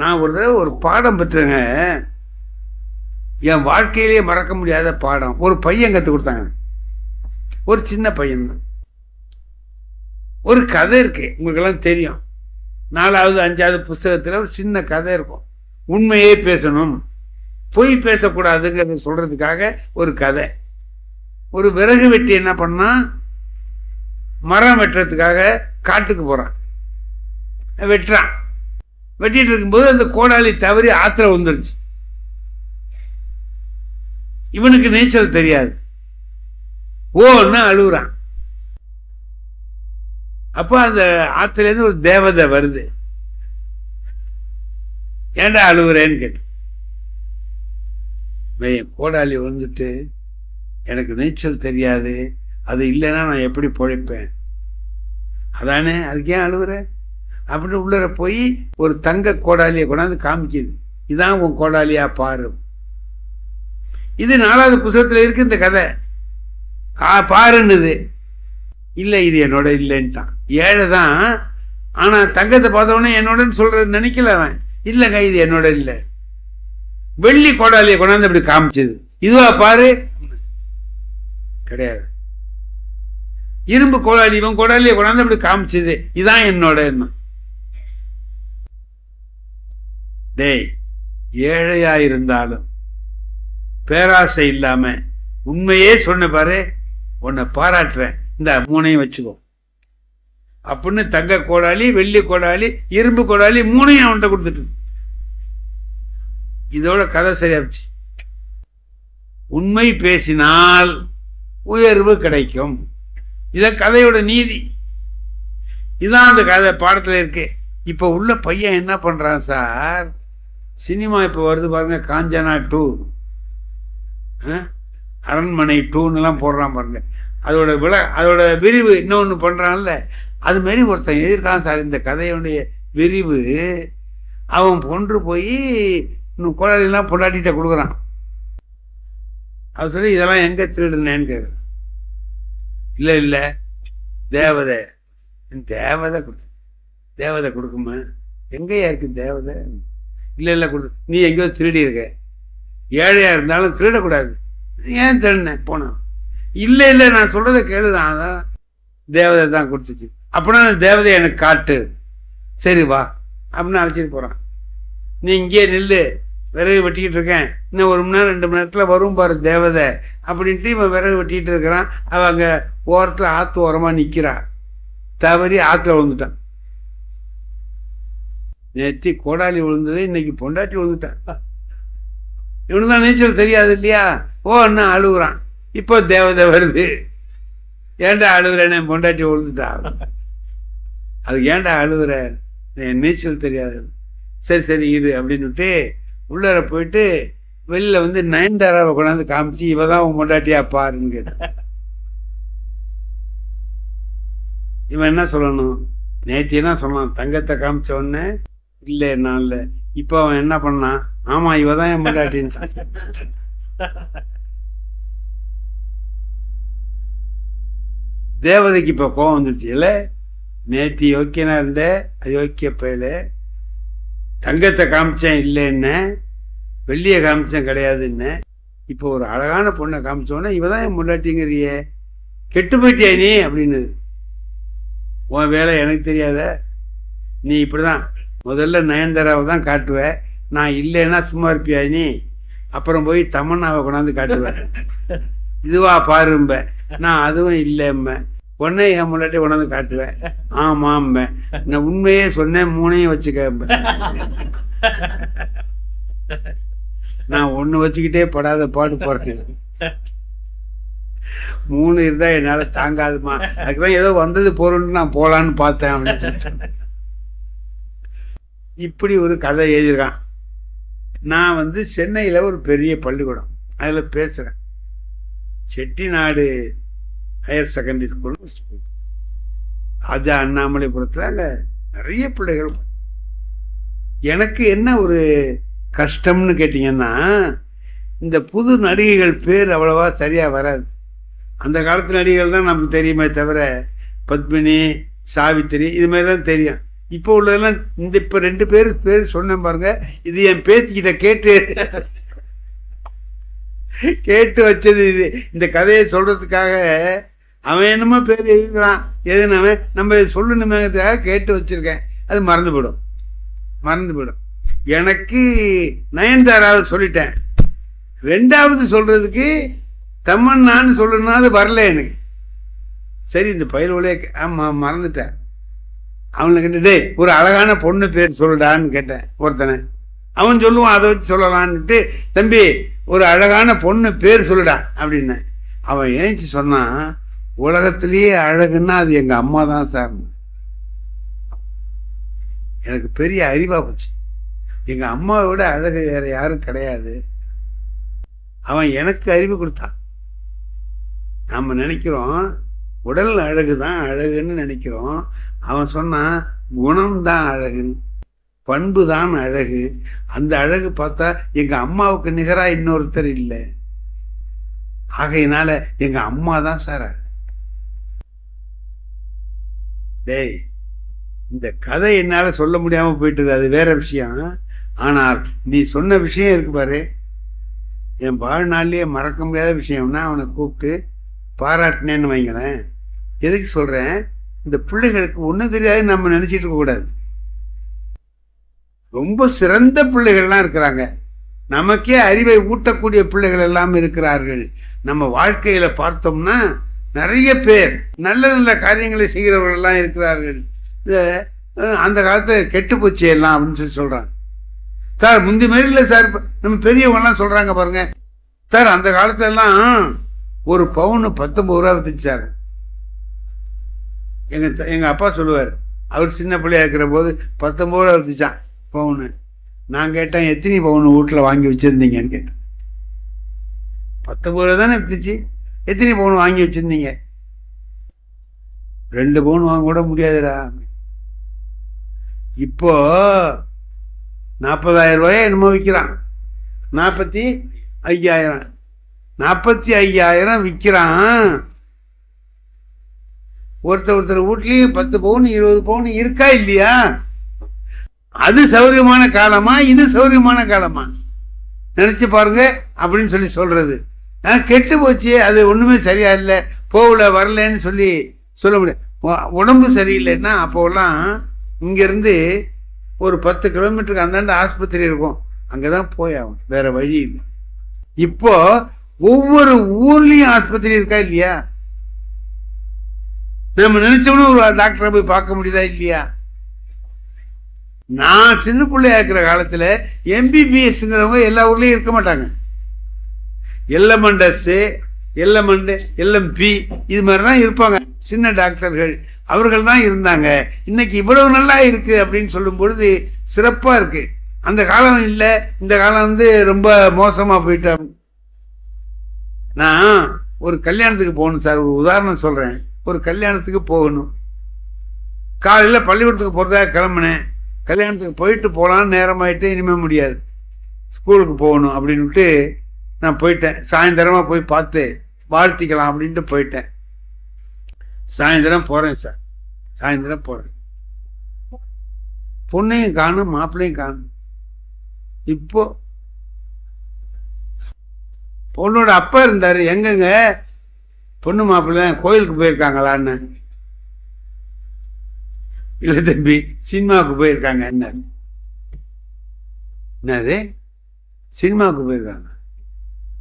நான் ஒரு தடவை ஒரு பாடம் பெற்றேங்க, என் வாழ்க்கையிலேயே மறக்க முடியாத பாடம். ஒரு பையன் கற்றுக் கொடுத்தாங்க, ஒரு சின்ன பையன்தான். ஒரு கதை இருக்கு, உங்களுக்கெல்லாம் தெரியும். 4வது 5வது புஸ்தகத்தில் ஒரு சின்ன கதை இருக்கும். உண்மையே பேசணும், பொய் பேசக்கூடாதுங்கிறத சொல்றதுக்காக ஒரு கதை. ஒரு விறகு வெட்டி என்ன பண்ணா, மரம் வெட்டுறதுக்காக காட்டுக்கு போறான். வெட்டுறான். வெட்டிட்டு இருக்கும்போது அந்த கோடாலி தவறி ஆத்துல வந்துருச்சு. இவனுக்கு நீச்சல் தெரியாது. ஓன்னு அழுகுறான். அப்ப அந்த ஆத்துல இருந்து ஒரு தேவதை வருது. ஏன்டா அழுகுறேன்னு கேட்டு, கோடாலி வந்துட்டு எனக்கு நீச்சல் தெரியாது, அது இல்லைன்னா நான் எப்படி பொழைப்பேன், அதானே, அதுக்கு ஏன் அழுகுற அப்படின்னு உள்ளர போய் ஒரு தங்க கோடாலியை கொண்டாந்து காமிக்குது. இதான் உன் கோடாலியா பாரு. இது 4வது புத்தகத்தில் இருக்கு இந்த கதை. பாருன்னுது. இல்லை இது என்னோட இல்லைன்ட்டான். ஏழை தான், ஆனா தங்கத்தை பார்த்தவொடனே என்னோடன்னு சொல்றது நினைக்கல அவன். இல்லைங்க இது என்னோட இல்லை. வெள்ளி கோடாலியை கொண்டாந்து அப்படி காமிச்சது. இதுவா பாரு, கிடையாது. இரும்பு கோடாலி, இவன் கோடாலியை கொண்டாந்து அப்படி காமிச்சது, இதான் என்னோட எண்ணம். டேய், ஏழையா இருந்தாலும் பேராசை இல்லாம உண்மையே சொன்ன பாரு, உன்னை பாராட்டுறேன், இந்த 3ஐயும் வச்சுக்கோ அப்படின்னு தங்க கோடாலி, வெள்ளி கோடாலி, இரும்பு கோடாலி 3ஐயும் அவன்கிட்ட கொடுத்துட்டு, இதோட கதை சரியாச்சு. உண்மை பேசினால் உயர்வு கிடைக்கும். இத கதையோட நீதி. இதான் அந்த கதை பாடத்துல இருக்கு. இப்ப உள்ள பையன் என்ன பண்றான் சார், சினிமா இப்ப வருது பாருங்க, காஞ்சனா 2, அரண்மனை 2 போடுறான் பாருங்க. அதோட விரிவு இன்னொன்னு பண்றான்ல, அது மாதிரி ஒருத்தன் எழுதியிருக்கான் சார். இந்த கதையுடைய விரிவு அவன் கொன்று போய் கோடாலிலாம் பொண்டாட்டிகிட்ட கொடுக்குறான். அது சொல்லி இதெல்லாம் எங்க திருடுனேன்னு கேட்குறான். இல்லை இல்லை, தேவதை கொடுத்து, தேவதை கொடுக்குமா, எங்கேயா இருக்கு தேவதை? இல்லை இல்லை கொடுத்து, நீ எங்கேயோ திருடி இருக்க. ஏழையா இருந்தாலும் திருடக்கூடாது. ஏன் திருடினேன் போனான். இல்லை இல்லை நான் சொல்றதை கேளுதான், அதான் தேவதை தான் கொடுத்துச்சு. அப்படின்னா அந்த தேவதை எனக்கு காட்டு. சரி வா அப்படின்னு அழைச்சிட்டு போறான். நீ இங்கே நில்லு, விறகு வெட்டிக்கிட்டு இருக்கேன், இன்னும் 1 மணி நேரம் 2 மணி நேரத்தில் வரும் பாரு தேவதை அப்படின்ட்டு இவன் விறகு வெட்டிக்கிட்டு இருக்கிறான். அவன் அங்கே ஓரத்தில் ஆற்று ஓரமாக நிற்கிறான். தவறி ஆற்றுல விழுந்துட்டான். நேற்று கோடாலி விழுந்தது, இன்னைக்கு பொண்டாட்டி விழுந்துட்டான். இவனு தான் நீச்சல் தெரியாது இல்லையா, ஓன்னு அழுகுறான். இப்போ தேவதை வருது. ஏன்டா அழுகுறேன்னு, பொண்டாட்டி விழுந்துட்டா. அது ஏன்டா அழுகுற, என் நீச்சல் தெரியாது. சரி சரி இரு அப்படின்னுட்டு உள்ளர போயிட்டு வெளியில வந்து நயன்தாராவை கொண்டாந்து காமிச்சு, இவதான் உன் பொண்டாட்டியா பாருன்னு கேட்டான். இவன் என்ன சொல்லணும், நேற்று என்ன சொல்லலாம், தங்கத்தை காமிச்ச உடனே இல்லை நான் இல்லை. இப்போ அவன் என்ன பண்ணான், ஆமா இவதான் என் பொண்டாட்டின்னு. தேவதைக்கு இப்போ கோவம் வந்துருச்சு. இல்லை நேற்று யோக்கியனா இருந்த அயோக்கிய பயல, தங்கத்தை காமிச்சேன் இல்லைன்னு, வெள்ளியை காமிச்சேன் கிடையாதுன்னு, இப்போ ஒரு அழகான பொண்ணை காமிச்சோன்னே இவதான் என் முன்னாட்டிங்கிறியே, கெட்டு போயிட்டியா நீ அப்படின்னு. உன் வேலை எனக்கு தெரியாத, நீ இப்படிதான் முதல்ல நயன்தாராவை தான் காட்டுவ, நான் இல்லைன்னா சும்மா இருப்பியா நீ, அப்புறம் போய் தமன்னாவை கொண்டாந்து காட்டுவேன், இதுவா பாரும்ப, நான் அதுவும் இல்லைம்ம, உடனே என் முன்னாடி கொண்டாந்து காட்டுவேன், ஆமாம்ப, நான் உண்மையே சொன்னேன் 3ஐயும் வச்சுக்க, நான் 1 வச்சுக்கிட்டே படாத பாடு போறேன், 3 இருந்தா என்னால தாங்காதுமா, அதுக்குதான் ஏதோ வந்தது போறோம்னு நான் போலான்னு பார்த்தேன் அப்படின்னு. இப்படி ஒரு கதை எழுதியிருக்கான். நான் வந்து சென்னையில் ஒரு பெரிய பள்ளிக்கூடம் அதில் பேசுகிறேன், செட்டிநாடு ஹையர் செகண்டரி ஸ்கூல், ராஜா அண்ணாமலைபுரத்தில். அங்கே நிறைய பிள்ளைகள். எனக்கு என்ன ஒரு கஷ்டம்னு கேட்டிங்கன்னா, இந்த புது நடிகைகள் பேர் அவ்வளவா சரியாக வராது. அந்த காலத்து நடிகர்கள் தான் நமக்கு தெரியுமே தவிர பத்மினி, சாவித்திரி இது மாதிரி தான் தெரியும். இப்போ உள்ளதெல்லாம் இப்போ 2 பேர் சொன்னேன் பாருங்க, இது என் பேத்திக்கிட்ட கேட்டு வச்சது. இது இந்த கதையை சொல்றதுக்காக அவன் என்னமோ பேர் எழுதுறான், எதுனவன் நம்ம சொல்லணுமேங்கிறதுக்காக கேட்டு வச்சிருக்கேன். அது மறந்து போயிடும். எனக்கு நயன்தாராவை சொல்லிட்டேன். 2வது சொல்றதுக்கு தமன்னான்னு சொல்லணும்னா அது வரல எனக்கு. சரி இந்த பயிரோலே ஆமாம் மறந்துட்டேன். அவனை கேட்டுட்டு ஒரு அழகான பொண்ணு பேர் சொல்லுடான்னு கேட்டேன் ஒருத்தனை. அவன் சொல்லுவான் அதை வச்சு சொல்லலான்ட்டு, தம்பி ஒரு அழகான பொண்ணு பேர் சொல்லுடா அப்படின்னு. அவன் ஏஞ்சி சொன்னான், உலகத்திலேயே அழகுன்னா அது எங்கள் அம்மா தான் சார். எனக்கு பெரிய அறிவாக போச்சு. எங்கள் அம்மாவை விட அழகு வேற யாரும் கிடையாது. அவன் எனக்கு அறிவு கொடுத்தான். நம்ம நினைக்கிறோம் உடல் அழகு தான் அழகுன்னு நினைக்கிறோம். அவன் சொன்னான் குணம்தான் அழகு, பண்பு தான் அழகு. அந்த அழகு பார்த்தா எங்கள் அம்மாவுக்கு நிகராக இன்னொருத்தர் இல்லை. ஆகையினால எங்கள் அம்மா தான் சார் அழகு. டேய், இந்த கதை என்னால் சொல்ல முடியாமல் போயிட்டது, அது வேற விஷயம். ஆனால் நீ சொன்ன விஷயம் இருக்கு பாரு, என் வாழ்நாள்லேயே மறக்க முடியாத விஷயம்னா அவனை கூப்பிட்டு பாராட்டினேன்னு வைங்களேன். எதுக்கு சொல்கிறேன், இந்த பிள்ளைகளுக்கு ஒன்றும் தெரியாது நம்ம நினச்சிட்டு இருக்கக்கூடாது. ரொம்ப சிறந்த பிள்ளைகள்லாம் இருக்கிறாங்க, நமக்கே அறிவை ஊட்டக்கூடிய பிள்ளைகள் எல்லாம் இருக்கிறார்கள். நம்ம வாழ்க்கையில் பார்த்தோம்னா நிறைய பேர் நல்ல நல்ல காரியங்களை செய்கிறவர்கள்லாம் இருக்கிறார்கள். அந்த காலத்தில் கெட்டு போச்சு எல்லாம் அப்படின்னு சொல்கிறாங்க சார். முந்தி மாரி இல்லை சார், நம்ம பெரியவங்கலாம் சொல்கிறாங்க பாருங்க சார். அந்த காலத்துலலாம் ஒரு பவுனு 19 ரூபா வித்துச்சு சார். எங்கள் அப்பா சொல்லுவார், அவர் சின்ன பிள்ளையா இருக்கிற போது 19 ரூபா வித்துச்சான் பவுனு. நான் கேட்டேன், எத்தனை பவுனு வீட்டில் வாங்கி வச்சுருந்தீங்கன்னு கேட்டேன். 19 ரூபா தானே வித்துச்சு, எத்தனை பவுன் வாங்கி வச்சுருந்தீங்க? 2 பவுன் வாங்க கூட முடியாதுடா. இப்போ 40,000 ரூபாயை என்னமோ விற்கிறான். 45,000 விற்கிறான். ஒருத்தர் வீட்லேயும் 10 பவுன் 20 பவுன் இருக்கா இல்லையா? அது சௌரியமான காலமா, இது சௌரியமான காலமா? நினைச்சு பாருங்க அப்படின்னு சொல்லி சொல்றது. கெட்டு போச்சு, அது ஒண்ணுமே சரியா இல்லை, போகல வரலன்னு சொல்ல முடியாது. உடம்பு சரியில்லைன்னா அப்போலாம் இங்கிருந்து ஒரு 10 கிலோமீட்டருக்கு அந்தாண்ட ஆஸ்பத்திரி இருக்கும், அங்கதான் போய் ஆகும், வேற வழி இல்லை. இப்போ ஒவ்வொரு ஊர்லயும் ஆஸ்பத்திரி இருக்கா இல்லையா? நம்ம நினைச்சோம்னா ஒரு டாக்டரை போய் பார்க்க முடியுதா இல்லையா? நான் சின்ன பிள்ளையா இருக்கிற காலத்துல MBBSங்கிறவங்க எல்லா ஊர்லயும் இருக்க மாட்டாங்க. LMP இது மாதிரி தான் இருப்பாங்க, சின்ன டாக்டர்கள் அவர்கள் தான் இருந்தாங்க. இன்னைக்கு இவ்வளவு நல்லா இருக்கு அப்படின்னு சொல்லும் பொழுது சிறப்பா இருக்கு. அந்த காலம் இல்லை, இந்த காலம் ரொம்ப மோசமா போயிட்டோம். நான் ஒரு கல்யாணத்துக்கு போகணும் சார், ஒரு உதாரணம் சொல்றேன். ஒரு கல்யாணத்துக்கு போகணும், காலையில் பள்ளிக்கூடத்துக்கு போகிறதாக கிளம்புனேன். கல்யாணத்துக்கு போயிட்டு போகலான்னு நேரமாயிட்டு, இனிமேல் முடியாது, ஸ்கூலுக்கு போகணும் அப்படின்ட்டு நான் போயிட்டேன். சாயந்தரமாக போய் பார்த்து வாழ்த்திக்கலாம் அப்படின்ட்டு போயிட்டேன். சாயந்தரம் போகிறேன் சார், சாயந்தரம் போகிறேன். பொண்ணையும் காணும், மாப்பிள்ளையும் காணும். இப்போ பொண்ணோட அப்பா இருந்தார், எங்கங்க பொண்ணு மாப்பிள்ளை கோயிலுக்கு போயிருக்காங்களான்னு. இல்லை தம்பி, சினிமாவுக்கு போயிருக்காங்க. என்னது சினிமாவுக்கு போயிருக்காங்க?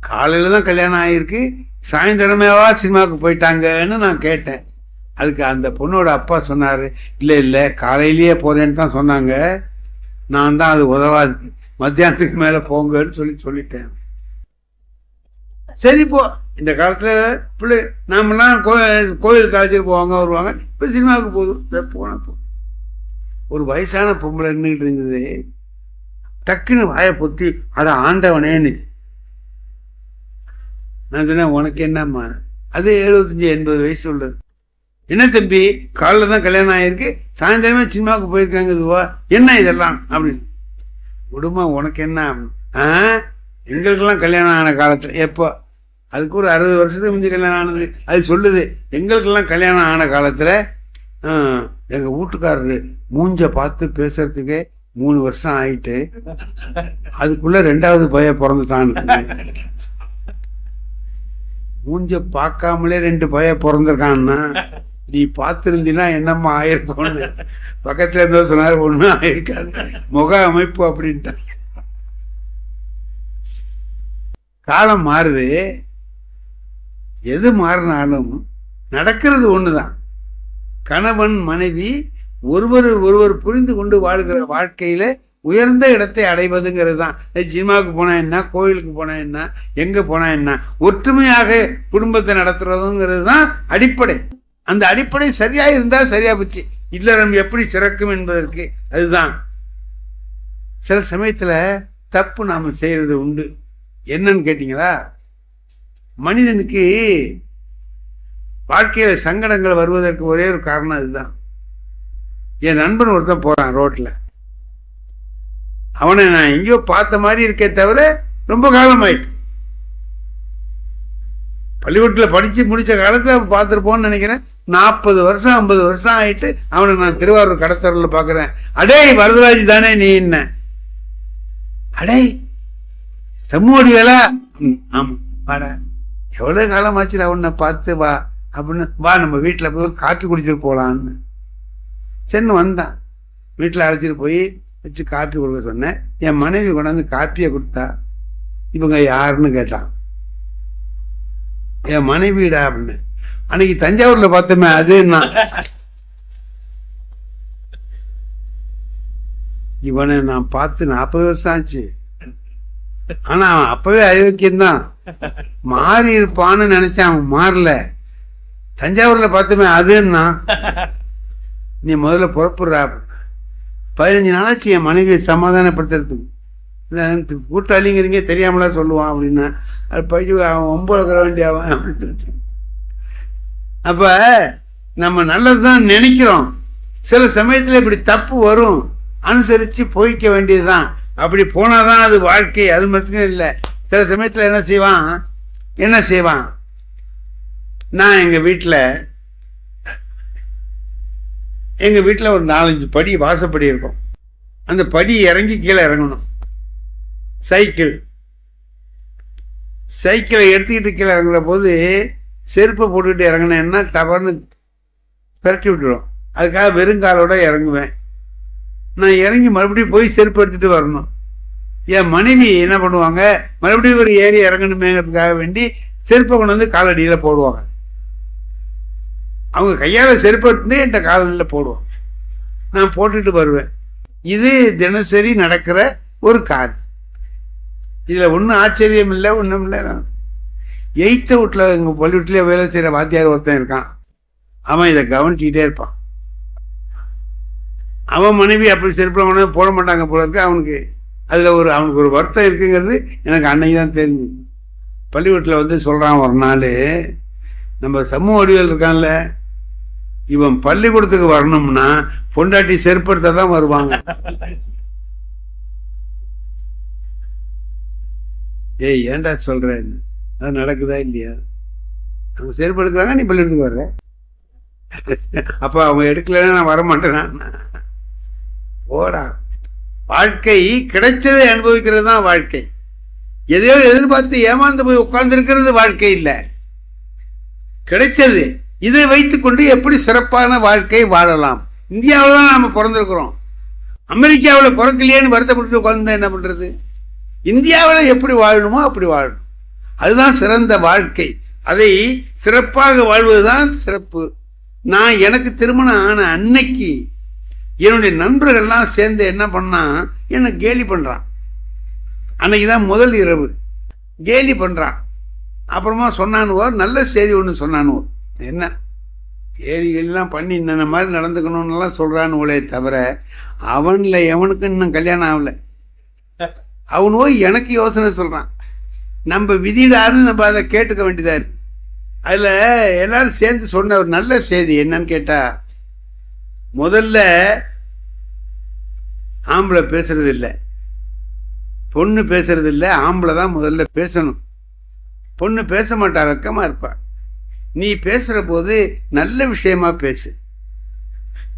காலையில் தான் கல்யாணம் ஆகிருக்கு, சாயந்தரமேவா சினிமாவுக்கு போயிட்டாங்கன்னு நான் கேட்டேன். அதுக்கு அந்த பொண்ணோட அப்பா சொன்னார், இல்லை காலையிலேயே போகிறேன்னு தான் சொன்னாங்க, நான் தான் அது உதவாது, மத்தியானத்துக்கு மேலே போங்கன்னு சொல்லிட்டேன். சரி போ, இந்த காலத்தில் பிள்ளை நாமெல்லாம் கோயிலுக்கு அழைச்சிட்டு போவாங்க வருவாங்க, இப்போ சினிமாவுக்கு போதும் போனால் போ. ஒரு வயசான பொம்பளை நின்றுக்கிட்டு இருந்தது, டக்குன்னு வாயை பொத்தி அட ஆண்டவனேன்னு. நான் சொன்னேன், உனக்கு என்னம்மா? அது 75-80 வயசு உள்ளது. என்ன தம்பி, காலைல தான் கல்யாணம் ஆகிருக்கு, சாயந்தரமே சினிமாவுக்கு போயிருக்காங்க, இதுவா என்ன இதெல்லாம் அப்படின்னு. விடுமா, உனக்கு என்ன? எங்களுக்கெல்லாம் கல்யாணம் ஆன காலத்தில் எப்போ அதுக்கு ஒரு 60 வருஷத்துக்கு முந்தி கல்யாணம் ஆனது. அது சொல்லுது, எங்களுக்கெல்லாம் கல்யாணம் ஆன காலத்தில் எங்கள் வீட்டுக்காரரு மூஞ்ச பார்த்து பேசுறதுக்கே 3 வருஷம் ஆயிட்டு அதுக்குள்ள 2வது பையன் பிறந்துட்டான்னு. மூஞ்ச பார்க்காமலே 2 பையன் பிறந்திருக்கான்னா நீ பார்த்துருந்தீன்னா என்னம்மா ஆயிருக்கும்னு பக்கத்துல இருந்தோ சொன்னார். ஒன்றும் ஆயிருக்காது, முக அமைப்பு அப்படின்ட்டு. காலம் மாறுது, எது மாறினாலும் நடக்கிறது ஒண்ணுதான். கணவன் மனைவி ஒருவர் புரிந்து கொண்டு வாழ்கிற வாழ்க்கையில உயர்ந்த இடத்தை அடைவதுங்கிறது தான். சினிமாவுக்கு போனா என்ன, கோயிலுக்கு போனா என்ன, எங்க போனா என்ன, ஒற்றுமையாக குடும்பத்தை நடத்துறதுங்கிறது தான் அடிப்படை. அந்த அடிப்படை சரியா இருந்தா சரியா போச்சு. இல்லறம் எப்படி சிறக்கும் என்பதற்கு அதுதான். சில சமயத்துல தப்பு நாம செய்யறது உண்டு. என்னன்னு கேட்டீங்களா, மனிதனுக்கு வாழ்க்கையில சங்கடங்கள் வருவதற்கு ஒரே ஒரு காரணம் அதுதான். என் நண்பன் ஒருத்தன் போறான் ரோட்ல, அவனை நான் எங்கேயோ பார்த்த மாதிரி இருக்கே தவிர ரொம்ப காலம் ஆயிட்டு. பள்ளிக்கூடத்தில் படிச்சு முடிச்ச காலத்துல அவன் பார்த்துருப்போன்னு நினைக்கிறேன். 40 வருஷம் 50 வருஷம் ஆயிட்டு அவனை நான் திருவாரூர் கடத்தூரில் பார்க்குறேன். அடே வரதராஜ் தானே நீ? என்ன அடே சம்மோடி வேலா? ஆமா வாடா, எவ்வளோ காலமாச்சு அவனை பார்த்து, வா அப்படின்னு. வா நம்ம வீட்டில் போய் ஒரு காப்பி குடிச்சிட்டு போகலான்னு சரின்னு வந்தான். வீட்டில் அழைச்சிட்டு போய் வச்சு காப்பி கொடுக்க சொன்னேன். என் மனைவி கொண்டாந்து காப்பியை கொடுத்தா. இவங்க யாருன்னு கேட்டான். என் மனைவிடா அப்படின்னு. அன்னைக்கு தஞ்சாவூர்ல பார்த்தோமே அது நான். இவனை நான் பார்த்து 40 வருஷம் ஆச்சு. ஆனா அவன் அப்பவே அயோக்கியம்தான். மாறி இருப்பான்னு நினைச்சான், அவன் மாறல. தஞ்சாவூர்ல பார்த்தோமே அதுன்னா, நீ முதல்ல புறப்படுறா. 15 நாளாச்சு என் மனைவியை சமாதானப்படுத்துறதுக்கு. கூட்டாளிங்கிறீங்க தெரியாமலா சொல்லுவான் அப்படின்னா, அது பைக்கு அவன் 9 வேண்டியவன் அப்படின்னு. அப்ப நம்ம நல்லதுதான் நினைக்கிறோம். சில சமயத்துல இப்படி தப்பு வரும், அனுசரிச்சு போய்க்க வேண்டியதுதான். அப்படி போனாதான் அது வாழ்க்கை. அது மட்டும் இல்லை. சில சமயத்துல என்ன செய்வான். நான் எங்க வீட்டில் ஒரு 4-5 படி வாசப்படி இருக்கும். அந்த படி இறங்கி கீழே இறங்கணும். சைக்கிளை எடுத்துக்கிட்டு கீழே இறங்குற போது செருப்பை போட்டுக்கிட்டு இறங்கினேன்னா டவர்னு விரட்டி விட்டுடும். அதுக்காக வெறுங்காலோட இறங்குவேன். நான் இறங்கி மறுபடியும் போய் செருப்பு எடுத்துட்டு வரணும். என் மனைவி என்ன பண்ணுவாங்க, மறுபடியும் ஒரு ஏறி இறங்கணுமேங்கிறதுக்காக வேண்டி செருப்பை கொண்டு வந்து காலடியில் போடுவாங்க. அவங்க கையால் செருப்பு எடுத்து என் காலடியில் போடுவாங்க. நான் போட்டுட்டு வருவேன். இது தினசரி நடக்கிற ஒரு காரியம். இதில் ஒன்றும் ஆச்சரியம் இல்லை, ஒன்றும் இல்லை. எய்த்த வீட்டில் எங்கள் பள்ளிக்கூட்டிலே வேலை செய்கிற வாத்தியார் ஒருத்தன் இருக்கான். அவன் இதை கவனிச்சுக்கிட்டே இருப்பான். அவன் மனைவி அப்படி செருப்பில் கொண்டு போட மாட்டாங்க போல இருக்கு. அவனுக்கு ஒரு வருத்தம் இருக்குங்கிறது எனக்கு அன்னைக்கு தான் தெரிஞ்சு. பள்ளிக்கூட்டில் வந்து சொல்கிறான் ஒரு நாள், நம்ம சமூக வடிவில் இருக்கான்ல, இவன் பள்ளிக்கூடத்துக்கு வரணும்னா பொண்டாட்டி செருப்படுத்த தான் வருவாங்க. ஏய் ஏன்டா சொல்றேன்னு, அது நடக்குதா இல்லையா? அவங்க செருப்பு எடுக்கிறாங்க, நீ பள்ளிக்கூடத்துக்கு வர்ற. அப்ப அவங்க எடுக்கலன்னா நான் வரமாட்டேன். ஓடா, வாழ்க்கை கிடைச்சதை அனுபவிக்கிறது தான் வாழ்க்கை. எதையோ எதிர்பார்த்து ஏமாந்து போய் உட்கார்ந்து இருக்கிறது வாழ்க்கை இல்லை. கிடைச்சது, இதை வைத்துக்கொண்டு எப்படி சிறப்பான வாழ்க்கை வாழலாம். இந்தியாவில் தான் நாம பிறந்திருக்கிறோம். அமெரிக்காவில் பிறக்கலையேன்னு வருத்தப்பட்டு உட்கார்ந்து என்ன பண்றது? இந்தியாவில் எப்படி வாழணுமோ அப்படி வாழணும். அதுதான் சிறந்த வாழ்க்கை. அதை சிறப்பாக வாழ்வதுதான் சிறப்பு. நான் எனக்கு திருமணம் ஆன அன்னைக்கு என்னுடைய நண்பர்கள்லாம் சேர்ந்து என்ன பண்ணா, என்னை கேலி பண்றான். அன்னைக்குதான் முதல் இரவு கேலி பண்றான். அப்புறமா சொன்னானுவோ, நல்ல செய்தி ஒன்று சொன்னானுவோ, என்ன கேலிகள்லாம் பண்ணி இந்த மாதிரி நடந்துக்கணும்னுலாம் சொல்றானுவளே தவிர அவன்ல எவனுக்கு இன்னும் கல்யாணம் ஆகல. அவனோ எனக்கு யோசனை சொல்றான். நம்ம விதிடாருன்னு நம்ம அதை கேட்டுக்க வேண்டியதா இருக்கு. அதுல எல்லாரும் சேர்ந்து சொன்ன ஒரு நல்ல செய்தி என்னன்னு கேட்டா, முதல்ல ஆம்பளை பேசுறது இல்லை, பொண்ணு பேசுறது இல்லை, ஆம்பளை தான் முதல்ல பேசணும். பொண்ணு பேச மாட்டா, வெக்கமா இருப்பா. நீ பேசுற போது நல்ல விஷயமா பேசு.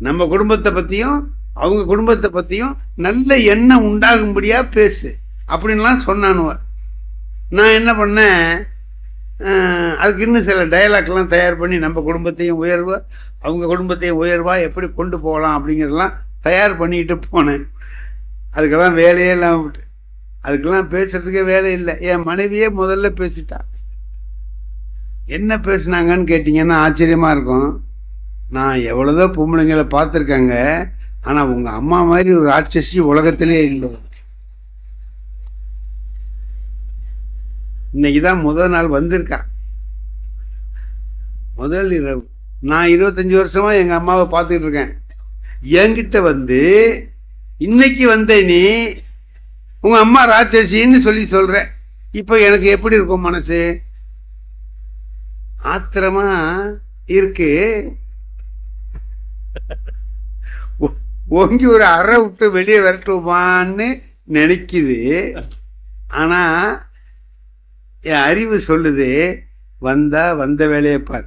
நம்ம குடும்பத்தை பத்தியும் அவங்க குடும்பத்தை பத்தியும் நல்ல எண்ணம் உண்டாகும்படியா பேசு அப்படின்லாம் சொன்னானுவ. நான் என்ன பண்ணேன், அதுக்கு இன்னும் சில டயலாக்லாம் தயார் பண்ணி நம்ம குடும்பத்தையும் உயர்வா அவங்க குடும்பத்தையும் உயர்வா எப்படி கொண்டு போகலாம் அப்படிங்கிறதெல்லாம் தயார் பண்ணிக்கிட்டு போனேன். அதுக்கெல்லாம் வேலையே இல்லாமல் விட்டு, அதுக்கெல்லாம் பேசுறதுக்கே வேலை இல்லை. என் மனைவியே முதல்ல பேசிட்டா. என்ன பேசுனாங்கன்னு கேட்டிங்கன்னா ஆச்சரியமாக இருக்கும். நான் எவ்வளோதோ பொம்பளைங்களை பார்த்துருக்கேங்க, ஆனால் உங்கள் அம்மா மாதிரி ஒரு ராட்சசி உலகத்திலே இல்லை. இன்னைக்கு தான் முதல் நாள் வந்திருக்கா, முதல் இரவு. நான் 25 வருஷமா எங்கள் அம்மாவை பார்த்துக்கிட்டு இருக்கேன். என்கிட்ட வந்து இன்னைக்கு வந்த நீ உங்கள் அம்மா ராட்சசின்னு சொல்கிற. இப்போ எனக்கு எப்படி இருக்கும் மனசு? ஆத்திரமா இருக்கு. ஓங்கி ஒரு அறை விட்டு வெளியே விரட்டுவான்னு நினைக்குது. ஆனால் என் அறிவு சொல்லுது, வந்த வேலையை பார்,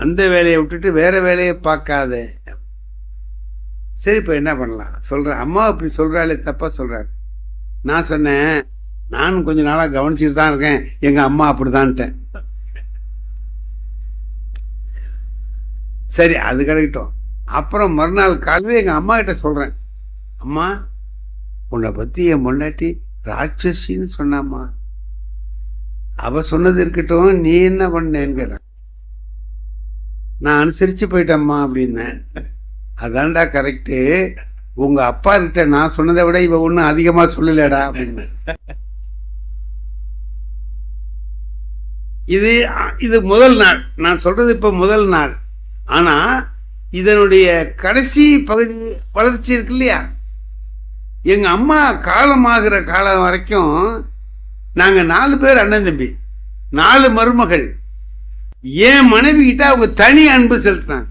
அந்த வேலையை விட்டுட்டு வேற வேலையை பார்க்காத. சரி, இப்போ என்ன பண்ணலாம் சொல்கிறேன். அம்மா அப்படி சொல்கிறாளே, தப்பா சொல்கிறாரு. நான் சொன்னேன், நானும் கொஞ்ச நாளாக கவனிச்சுட்டு தான் இருக்கேன், எங்கள் அம்மா அப்படிதான்ட்டேன். சரி, அது கிடைக்கட்டும். அப்புறம் மறுநாள் காலையில் எங்கள் அம்மா கிட்ட சொல்கிறேன், அம்மா உன்னை பற்றி என் பொண்டாட்டி ராட்சசின்னு சொன்னாம்மா. அவ சொன்னது இருக்கட்டும், நீ என்ன பண்ணேன்னு கேட்டேன். நான் அனுசரித்து போயிட்டேம்மா அப்படின்னேன். அதான்டா கரெக்டு, உங்கள் அப்பா கிட்ட நான் சொன்னதை விட இவ ஒன்றும் அதிகமாக சொல்லலடா அப்படின்னு. இது முதல் நாள் நான் சொல்றது, இப்போ முதல் நாள். ஆனால் இதனுடைய கடைசி பகுதி வளர்ச்சி இருக்கு இல்லையா, எங்கள் அம்மா காலமாகிற காலம் வரைக்கும் நாங்கள் 4 பேர் அண்ணன் தம்பி, 4 மருமகள். என் மனைவி கிட்ட அவங்க தனி அன்பு செலுத்தினாங்க.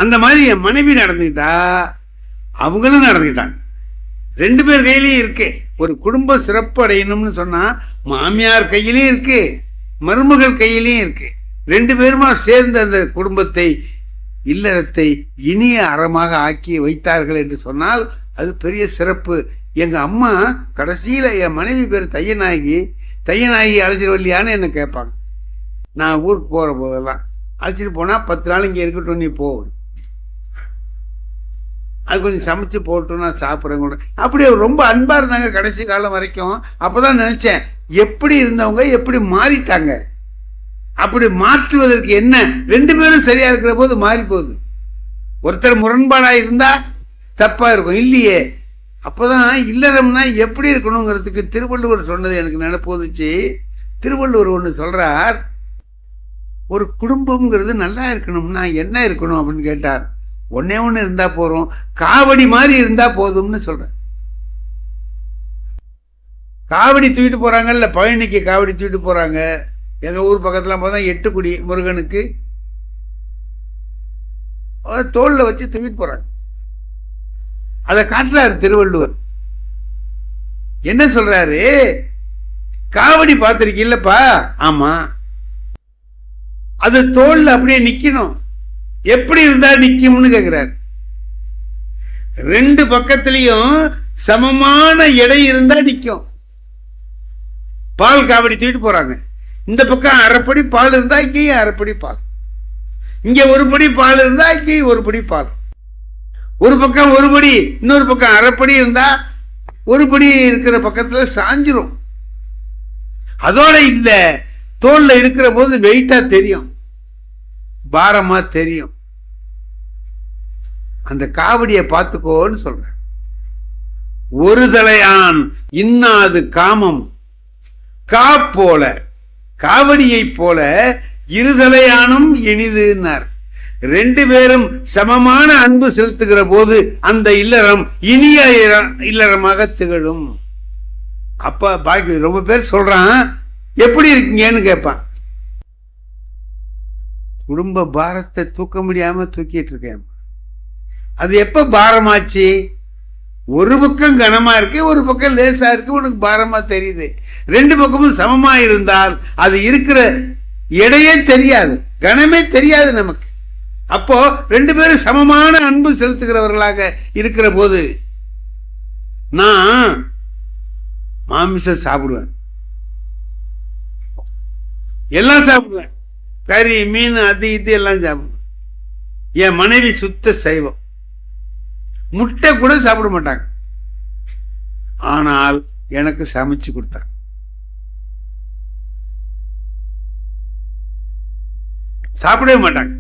அந்த மாதிரி என் மனைவி நடந்துக்கிட்டா அவங்களும் நடந்துக்கிட்டாங்க. 2 பேர் கையிலையும் இருக்கு. ஒரு குடும்பம் சிறப்பு அடையணும்னு சொன்னா மாமியார் கையிலையும் இருக்கு, மருமகள் கையிலையும் இருக்கு. 2 பேருமா சேர்ந்து அந்த குடும்பத்தை, இல்லறத்தை இனிய அறமாக ஆக்கி வைத்தார்கள் என்று சொன்னால் அது பெரிய சிறப்பு. எங்க அம்மா கடைசியில என் மனைவி பேர் தையநாயகி அழைச்சிருவல்லையான்னு என்ன கேட்பாங்க. நான் ஊருக்கு போற போதெல்லாம் அழைச்சிட்டு போனா 10 நாள் இங்கே இருக்கட்டும், நீ போகணும், அது கொஞ்சம் சமைச்சு போட்டு நான் சாப்பிட்றேன். அப்படி ரொம்ப அன்பா இருந்தாங்க கடைசி காலம் வரைக்கும். அப்பதான் நினைச்சேன், எப்படி இருந்தவங்க எப்படி மாறிட்டாங்க. அப்படி மாற்றுவதற்கு என்ன, 2 பேரும் சரியா இருக்கிற போது மாறி போகுது. ஒருத்தர் முரண்பாடா இருந்தா தப்பா இருக்கும் இல்லையே. அப்போதான் இல்லறம்னா எப்படி இருக்கணுங்கிறதுக்கு திருவள்ளுவர் சொன்னது எனக்கு நினைப்போதுச்சு. திருவள்ளுவர் ஒன்று சொல்றார், ஒரு குடும்பம்ங்கிறது நல்லா இருக்கணும்னா என்ன இருக்கணும் அப்படின்னு கேட்டார். ஒன்னே ஒன்று இருந்தா போறோம், காவடி மாதிரி இருந்தா போதும்னு சொல்றேன். காவடி தூக்கிட்டு போறாங்கல்ல, பழனிக்கு காவடி தூக்கிட்டு போறாங்க. எங்க ஊர் பக்கத்துல போதா 8 குடி முருகனுக்கு தோல்ல வச்சு தூக்கிட்டு போறாங்க. அதை காட்டுறாரு திருவள்ளுவர். என்ன சொல்றாரு, காவடி பார்த்திருக்கீங்களப்பா? ஆமா, அது தோல்ல அப்படியே நிக்கணும். எப்படி இருந்தா நிக்கும்னு கேக்குறாரு. 2 பக்கத்திலையும் சமமான எடை இருந்தா நிக்கும். பால் காவடி தூக்கிட்டு போறாங்க. இந்த பக்கம் 1/2 படி பால் இருந்தா இங்கேயும் 1/2 படி பால், இங்க 1 படி பால் இருந்தா இங்கேயும் 1 படி பால். ஒரு பக்கம் 1 படி, இன்னொரு பக்கம் 1/2 படி இருந்தா 1 படி இருக்கிற பக்கத்துல சாஞ்சிரும். அதோட இல்ல, தோல்ல இருக்கிற போது வெயிட்டா தெரியும், பாரமா தெரியும். அந்த காவடியை பார்த்துக்கோன்னு சொல்றேன். ஒரு தலையான் இன்னாது காமம் கா போல, காவடியை போல இருதலையானும் இனிதுன்னார். 2 பேரும் சமமான அன்பு செலுத்துகிற போது அந்த இல்லறம் இனிய இல்லறமாக திகழும். அப்ப பாக்கி ரொம்ப பேர் சொல்றான், எப்படி இருக்கீங்கன்னு கேட்பான். குடும்ப பாரத்தை தூக்க முடியாம தூக்கிட்டு இருக்கேன். அது எப்ப பாரமாச்சு? ஒரு பக்கம் கனமா இருக்கு, ஒரு பக்கம் லேசா இருக்கு, உனக்கு பாரமா தெரியுது. ரெண்டு பக்கமும் சமமா இருந்தால் அது இருக்கிற எடையே தெரியாது, கனமே தெரியாது நமக்கு. அப்போ ரெண்டு பேரும் சமமான அன்பு செலுத்துகிறவர்களாக இருக்கிற போது நான் மாமிசம் சாப்பிடுவேன், எல்லாம் சாப்பிடுவேன், கறி மீன் அது இது எல்லாம் சாப்பிடுவேன். என் மனைவி சுத்த சைவம், முட்டை கூட சாப்பிட மாட்டாங்க. ஆனால் எனக்கு சமைச்சு கொடுத்தாங்க. சாப்பிடவே மாட்டாங்க.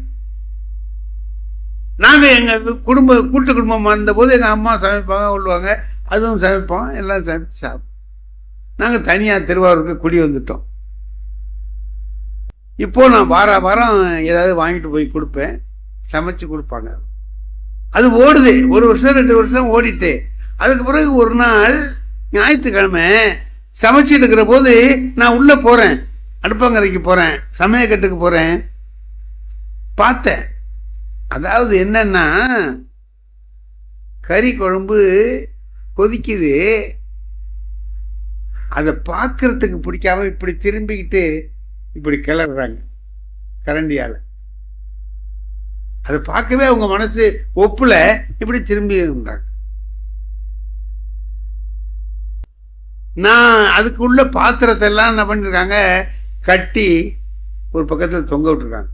நாங்க எங்க கூட்டு குடும்பமா இருந்த போது எங்க அம்மா சமைப்பாங்க, உள்ளுவாங்க, அதுவும் சமைப்போம், எல்லாம் சமைச்சு சாப்பிடுவோம். நாங்க தனியா திருவாரூருக்கு குடி வந்துட்டோம். இப்போ நான் வாரம் ஏதாவது வாங்கிட்டு போய் கொடுப்பேன், சமைச்சு கொடுப்பாங்க. அது ஓடுது, 1 வருஷம் 2 வருஷம் ஓடிட்டு, அதுக்கு பிறகு ஒரு நாள் ஞாயிற்றுக்கிழமை சமைச்சிட்டு இருக்கிற போது நான் உள்ள போறேன், அடுப்பங்கரைக்கு போறேன், சமையக்கட்டுக்கு போறேன். பார்த்தேன், அதாவது என்னன்னா கறி குழம்பு கொதிக்குது, அதை பார்க்கறதுக்கு பிடிக்காம இப்படி திரும்பிக்கிட்டு இப்படி கிளறாங்க கரண்டியால. அதை பார்க்கவே அவங்க மனசு ஒப்புல, இப்படி திரும்பி இருந்தாங்க. நான் அதுக்குள்ள பாத்திரத்தை எல்லாம் என்ன பண்ணிருக்காங்க, கட்டி ஒரு பக்கத்தில் தொங்க விட்டுருக்காங்க.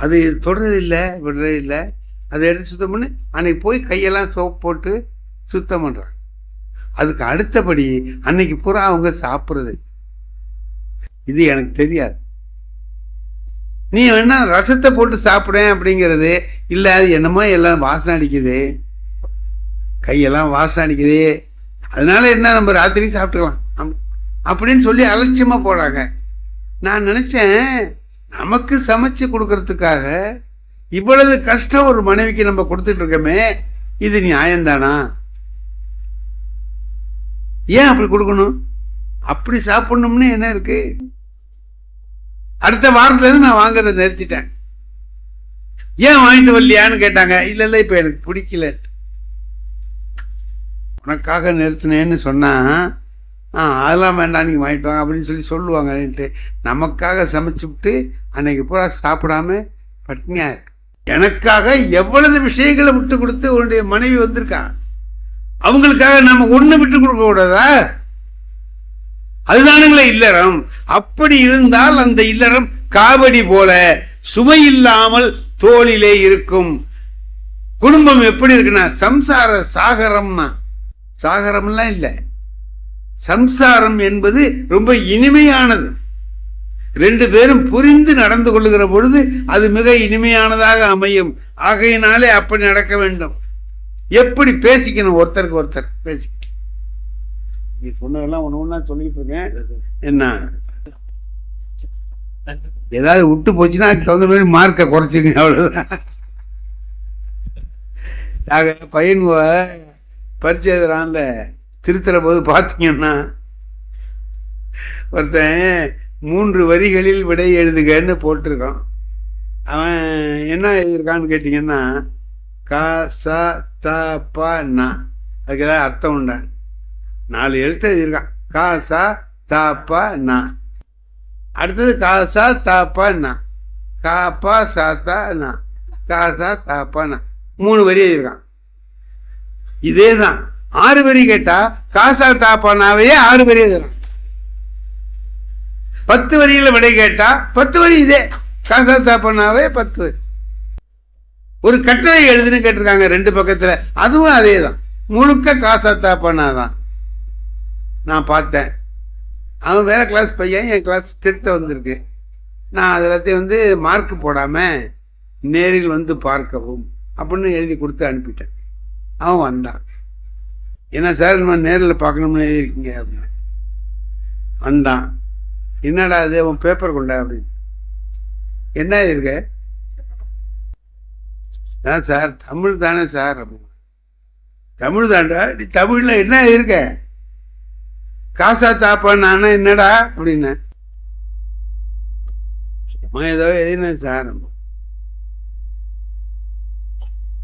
அது தொடர்றது இல்லை, விடுறது இல்லை. அதை எடுத்து சுத்தம் பண்ணி அன்னைக்கு போய் கையெல்லாம் சோப் போட்டு சுத்தம் பண்றாங்க. அதுக்கு அடுத்தபடி அன்னைக்கு பூரா அவங்க சாப்பிட்றது. இது எனக்கு தெரியாது. நீ வேணா ரசத்தை போட்டு சாப்பிடேன் அப்படிங்கிறது இல்லை, அது என்னமோ எல்லாம் வாசம் அடிக்குது, கையெல்லாம் வாசம் அடிக்குது, அதனால என்ன நம்ம ராத்திரி சாப்பிட்டுக்கலாம் அப்படின்னு சொல்லி அலட்சியமா போறாங்க. நான் நினைச்சேன், நமக்கு சமைச்சு கொடுக்கறதுக்காக இவ்வளவு கஷ்டம் ஒரு மனைவிக்கு நம்ம கொடுத்துட்டு இருக்கோமே, இது நியாயம்தானா? ஏன் அப்படி கொடுக்கணும்? அப்படி சாப்பிடணும்னு என்ன இருக்கு? அடுத்த வாரத்துல இருந்து நான் வாங்கறத நிறுத்திட்டேன். ஏன் வாங்கிட்டு வரலையான்னு கேட்டாங்க. இல்ல இப்ப எனக்கு பிடிக்கல. உனக்காக நிறுத்தினேன்னு சொன்னா அதெல்லாம் வேண்டாம், நீங்க வாங்கிட்டு வாங்க அப்படின்னு சொல்லுவாங்கன்ட்டு நமக்காக சமைச்சு விட்டு அன்னைக்கு பூரா சாப்பிடாம பட்னியா இருக்கு. எனக்காக எவ்வளவு விஷயங்களை விட்டு கொடுத்து உன்னுடைய மனைவி வந்திருக்கா, அவங்களுக்காக நம்ம ஒண்ணு விட்டு கொடுக்க கூடாதா? அதுதானுங்களே இல்லறம். அப்படி இருந்தால் அந்த இல்லறம் காவடி போல சுமை இல்லாமல் தோளிலே இருக்கும். குடும்பம் எப்படி இருக்குன்னா சம்சார சாகரம்னா, சாகரம்லாம் இல்லை, சம்சாரம் என்பது ரொம்ப இனிமையானது. ரெண்டு பேரும் புரிந்து நடந்து கொள்ளுகிற பொழுது அது மிக இனிமையானதாக அமையும். ஆகையினாலே அப்படி நடக்க வேண்டும். எப்படி பேசிக்கணும், ஒருத்தருக்கு ஒருத்தர் பேசிக்கணும். நீ சொன்னதெல்லாம் ஒண்ணு ஒண்ணா சொல்லிட்டு இருக்கேன். என்ன ஏதாவது விட்டு போச்சுன்னா அதுக்கு தகுந்த மாதிரி மார்க்கை குறைச்சிங்க, அவ்வளவுதான். நாங்கள் பையன் பரிச்சை எழுதுறான்ல, திருத்துற போது பார்த்தீங்கன்னா ஒருத்தன் 3 வரிகளில் விடை எழுதுகன்னு போட்டிருக்கான். அவன் என்ன எழுதியிருக்கான்னு கேட்டிங்கன்னா கா சா தா பா நா, அதுக்கு ஏதாவது அர்த்தம் உண்டா? 4 எழுத்து எழுதியிருக்கான். கா சா தா பா நா, அடுத்தது கா சா தா பா நா, கா பா சா தா நா, கா சா தா பா நா, 3 வரி எழுதியிருக்கான். இதே தான் 6 வரி கேட்டா காசா தாப்பானாவையே 6 வரி எழுதுறான். 10 வரியில விடை கேட்டா 10 வரி இதே காசா தாப்பானாவே 10 வரி. ஒரு கட்டுரை எழுதுன்னு கேட்டிருக்காங்க 2 பக்கத்துல, அதுவும் அதே தான், முழுக்க காசா தாப்பானா தான். நான் பார்த்தேன். அவன் வேற கிளாஸ் பையன், என் கிளாஸ் திருத்த வந்திருக்கு. நான் அதில் மார்க் போடாம நேரில் வந்து பார்க்கவும் அப்படின்னு எழுதி கொடுத்து அனுப்பிட்டேன். அவன் வந்தான். என்ன சார் நம்ம நேரில் பார்க்கணும்னு எழுதியிருக்கீங்க அப்படின்னு. வந்தான். என்னடா அது, அவன் பேப்பர் கொண்டா அப்படின்னு. என்ன இருக்க? சார் தமிழ் தானே சார் அப்படின்னு. தமிழ் தாண்டா, நீ தமிழ்ல என்ன இருக்க? காசா தாப்பா நானே என்னடா அப்படின்னு. சும்மா ஏதோ எழுதினேன் சார்.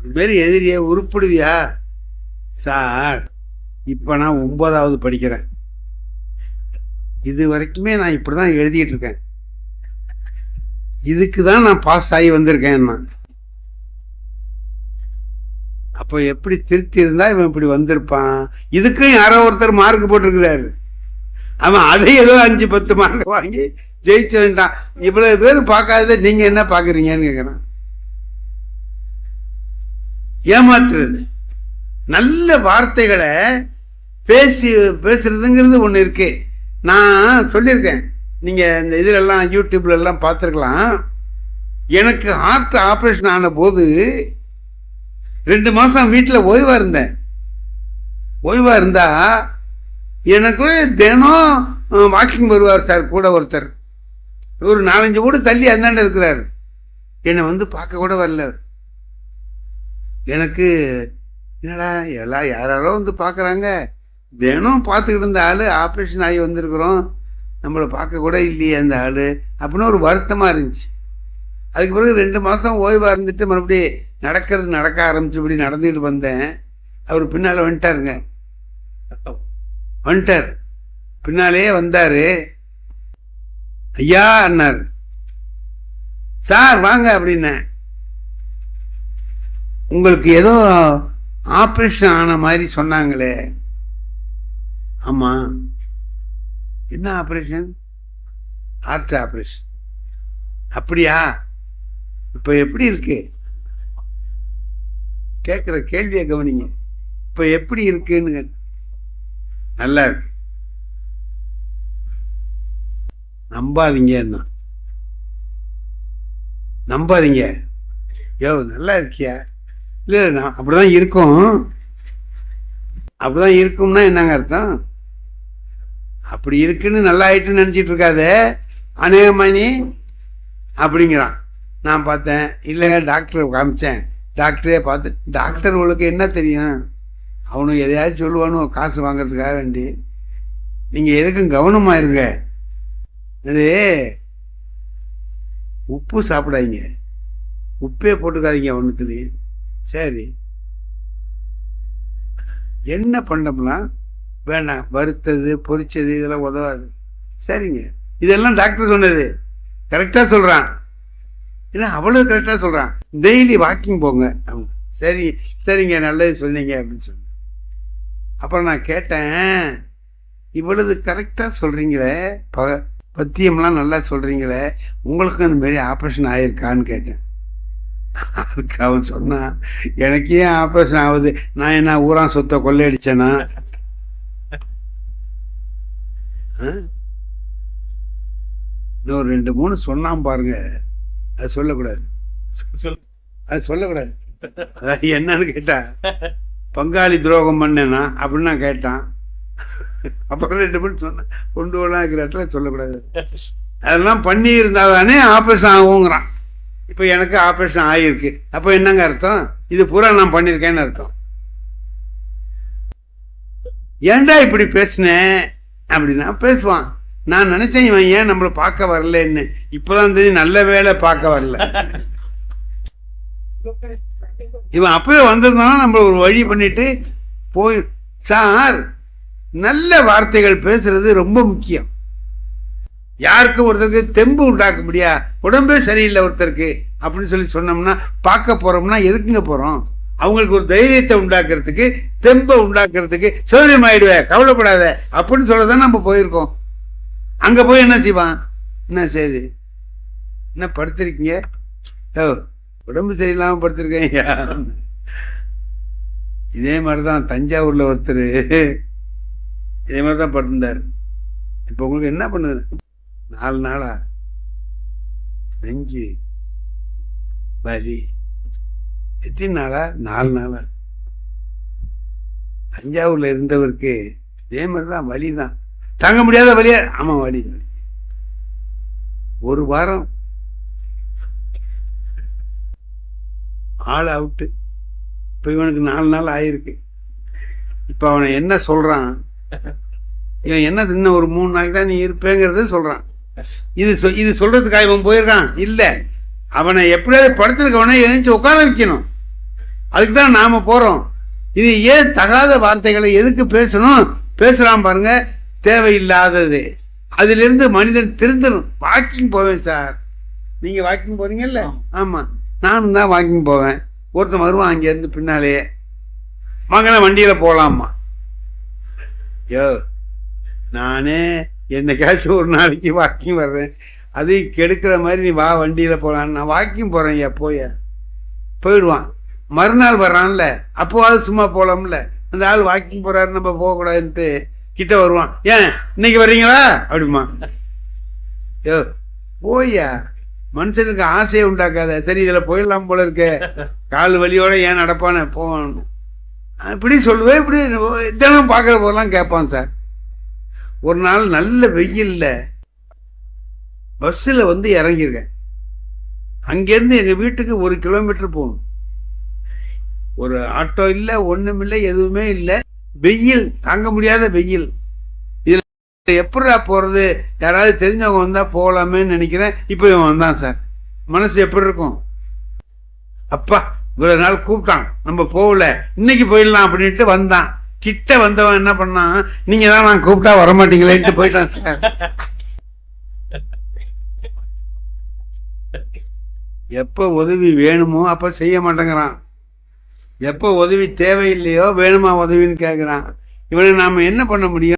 இதுமாரி எதிரியை உருப்பிடுவியா? சார், இப்போ நான் 9வது படிக்கிறேன். இது வரைக்குமே நான் இப்படி தான் எழுதிட்டு இருக்கேன். இதுக்கு தான் நான் பாஸ் ஆகி வந்திருக்கேன். அப்போ எப்படி திருத்தி இருந்தா இவன் இப்படி வந்திருப்பான்? இதுக்கும் யாரோ ஒருத்தர் மார்க் போட்டிருக்கிறாரு. அவன் அதை ஏதோ 5-10 மார்க் வாங்கி ஜெயிச்சு வேண்டாம். இவ்வளவு பேர் பார்க்காத நீங்க என்ன பாக்குறீங்கன்னு கேட்கிறான். ஏமாத்துறது. நல்ல வார்த்தைகளை பேசுறதுங்கிறது ஒண்ணு இருக்கு. நான் சொல்லியிருக்கேன், நீங்க இந்த இதுலெல்லாம் யூடியூப்ல எல்லாம் பார்த்துருக்கலாம். எனக்கு ஹார்ட் ஆப்ரேஷன் ஆன போது 2 மாசம் வீட்டில் ஓய்வா இருந்தேன். ஓய்வா இருந்தா எனக்கு தினம் வாக்கிங் வருவார் சார், கூட ஒருத்தர். ஒரு 4-5 வீடு தள்ளி அந்தாண்ட இருக்கிறார். என்னை வந்து பார்க்க கூட வரல. எனக்கு என்னடா எல்லாம் யாரோ வந்து பார்க்குறாங்க, தினம் பார்த்துக்கிட்டு இருந்த ஆள் ஆப்ரேஷன் ஆகி வந்திருக்கிறோம், நம்மளை பார்க்க கூட இல்லையே அந்த ஆள் அப்படின்னு ஒரு வருத்தமாக இருந்துச்சு. அதுக்கு பிறகு 2 மாதம் ஓய்வாக இருந்துட்டு மறுபடியும் நடக்க ஆரம்பிச்சு இப்படி நடந்துக்கிட்டு வந்தேன். அவர் பின்னால் வந்துட்டார். பின்னாலே வந்தார். ஐயா அண்ணார், சார் வாங்க அப்படின்னேன். உங்களுக்கு ஏதோ ஆப்ரேஷன் ஆன மாதிரி சொன்னாங்களே. ஆமா. என்ன ஆப்ரேஷன்? Heart operation. அப்படியா? இப்ப எப்படி இருக்கு? கேட்குற கேள்வியை கவனிங்க. இப்ப எப்படி இருக்குன்னு. நல்லா இருக்கு. நம்பாதீங்க. நம்பாதீங்க. யோ நல்லா இருக்கியா? இல்லை நான் அப்படிதான் இருக்கும். அப்படிதான் இருக்கும்னா என்னங்க அர்த்தம்? அப்படி இருக்குன்னு நல்லா ஆயிட்டுன்னு நினச்சிட்டு இருக்காதே, அநேகமானி அப்படிங்கிறான். நான் பார்த்தேன், இல்லை டாக்டரை காமிச்சேன். டாக்டரே பார்த்து, டாக்டர் உங்களுக்கு என்ன தெரியும்? அவனும் எதையாவது சொல்லுவானு காசு வாங்கிறதுக்காக வேண்டி. நீங்கள் எதுக்கும் கவனமாக இருங்க. இது உப்பு சாப்பிடாதீங்க, உப்பே போட்டுக்காதீங்க ஒன்றுத்துலேயும். சரி, என்ன பண்ணோம்னா வேண்டாம், வறுத்தது பொரிச்சது இதெல்லாம் உதவாது. சரிங்க, இதெல்லாம் டாக்டர் சொன்னது கரெக்டாக சொல்கிறான். ஏன்னா அவ்வளோ கரெக்டாக சொல்கிறான். டெய்லி வாக்கிங் போங்க. சரி சரிங்க, நல்லது சொன்னீங்க அப்படின்னு சொன்னேன். அப்புறம் நான் கேட்டேன், இவ்வளவு கரெக்டாக சொல்கிறீங்களே, பத்தியம்லாம் நல்லா சொல்கிறீங்களே, உங்களுக்கு அந்த மாதிரி ஆப்ரேஷன் ஆகிருக்கான்னு கேட்டேன். அதுக்கு அவன் சொன்னான், எனக்கே ஆப்ரேஷன் ஆகுது, நான் என்ன ஊரா சொத்தை கொள்ளையடிச்சேனா? இன்னொரு 2-3 சொன்னான் பாருங்க, அது சொல்லக்கூடாது. அது சொல்லக்கூடாது. அதாவது என்னன்னு கேட்டா, பங்காளி துரோகம் பண்ணேனா அப்படின்னு நான் கேட்டான். அப்புறம் 2 சொன்னேன், கொண்டு வரலாம் இருக்கிற இடத்துல சொல்லக்கூடாது. அதெல்லாம் பண்ணி இருந்தாதானே ஆப்ரேஷன் ஆகுங்கிறான். இப்போ எனக்கு ஆப்ரேஷன் ஆகியிருக்கு. அப்போ என்னங்க அர்த்தம்? இது பூரா நான் பண்ணியிருக்கேன்னு அர்த்தம். ஏன்டா இப்படி பேசினேன் அப்படின்னா பேசுவான். நான் நினைச்சேன் இவன் ஏன் நம்மளை பார்க்க வரலன்னு. இப்போதான் தெரியும், நல்ல வேலை பார்க்க வரல. இவன் அப்பவே வந்திருந்தாலும் நம்மள ஒரு வழி பண்ணிட்டு போய். சார், நல்ல வார்த்தைகள் பேசுறது ரொம்ப முக்கியம். யாருக்கும் ஒருத்தருக்கு தெம்பு உண்டாக்க முடியா, உடம்பே சரியில்லை ஒருத்தருக்கு அப்படின்னு சொல்லி சொன்னோம்னா, பார்க்க போறோம்னா எதுக்குங்க போறோம்? அவங்களுக்கு ஒரு தைரியத்தை உண்டாக்குறதுக்கு, தெம்பை உண்டாக்குறதுக்கு, சௌரியம் ஆயிடுவேன் கவலைப்படாத அப்படின்னு சொல்லதான் நம்ம போயிருக்கோம். அங்க போய் என்ன செய்வான்? என்ன செய்து, என்ன படுத்திருக்கீங்க? ஓ, உடம்பு சரியில்லாம படுத்திருக்கேன். இதே மாதிரிதான் தஞ்சாவூர்ல ஒருத்தர் இதே மாதிரிதான் படுத்திருந்தாரு. இப்ப உங்களுக்கு என்ன பண்ணுது? 4 நாளா நெஞ்சு வலி. எத்தனை நாளா? 4 நாளா. தஞ்சாவூர்ல இருந்தவருக்கு இதே மாதிரிதான் வலி தான், தாங்க முடியாத வலியா. ஆமா, வலி. 1 வாரம் ஆள் அவுட்டு. இப்ப இவனுக்கு 4 நாள் ஆயிருக்கு. இப்ப அவனை என்ன சொல்றான்? இவன் என்ன, இன்னும் ஒரு 3 நாளைக்கு தான் நீ இருப்பேங்கிறத சொல்றான். இது சொல்றதுக்காக இவன் போயிருக்கான் இல்ல. அவனை எப்படியாவது படுத்திருக்கவனை எழுந்துச்சு உட்கார வைக்கணும். அதுக்கு தான் நாம போறோம். இது ஏன் தகாத வார்த்தைகளை எதுக்கு பேசணும்? பேசுறான் பாருங்க, தேவையில்லாதது. அதிலிருந்து மனிதன் திருந்தணும். வாக்கிங் போவேன் சார். நீங்க வாக்கிங் போறீங்கல்ல? ஆமா, நானும் தான் வாக்கிங் போவேன். ஒருத்தன் வருவான் அங்கேருந்து பின்னாலேயே, மகனை வண்டியில் போகலாமா? யோ, நானே என்னைக்காச்சும் ஒரு நாளைக்கு வாக்கிங் வர்றேன், அதையும் கெடுக்கிற மாதிரி நீ வா வண்டியில் போகலான்னு. நான் வாக்கிங் போகிறேன், ஐயா போயிடுவான். மறுநாள் வர்றான்ல, அப்போவாது சும்மா போகலாம்ல. அந்த ஆள் வாக்கிங் போகிறாரு, நம்ம போகக்கூடாதுன்ட்டு கிட்ட வருவான். ஏன் இன்னைக்கு வர்றீங்களா அப்படிமா? யோ போய்யா, மனுஷனுக்கு ஆசையை உண்டாக்காத. சரி இதில் போயிடலாம் போல இருக்க, கால் வலியோட ஏன் நடப்பானே போகணும் இப்படி சொல்லுவேன். இப்படி தினம் பார்க்குற போதெல்லாம் கேட்பான் சார். ஒரு நாள் நல்ல வெயில்ல பஸ்ஸில் வந்து இறங்கியிருக்கேன். அங்கேருந்து எங்கள் வீட்டுக்கு 1 கிலோமீட்டர் போகணும். ஒரு ஆட்டோ இல்லை, ஒன்றும் இல்லை, எதுவுமே இல்லை. வெயில் தாங்க முடியாத வெயில். இதில் எப்படா போகிறது? யாராவது தெரிஞ்சவங்க வந்தால் போகலாமேன்னு நினைக்கிறேன். இப்போ இவன் வந்தான் சார். மனசு எப்படி இருக்கும்? அப்பா இவ்வளோ நாள் கூப்பிட்டான், நம்ம போகல, இன்னைக்கு போயிடலாம் அப்படின்ட்டு வந்தான். கிட்ட வந்தவன் என்ன பண்ணான், நீங்கள் தான் நான் கூப்பிட்டா வரமாட்டீங்களேன்ட்டு போயிட்டான் சார். எப்போ உதவி வேணுமோ அப்போ செய்ய மாட்டேங்கிறான். எப்போ உதவி தேவையில்லையோ வேணுமா உதவின்னு கேட்குறான். இவனை நாம் என்ன பண்ண முடியும்?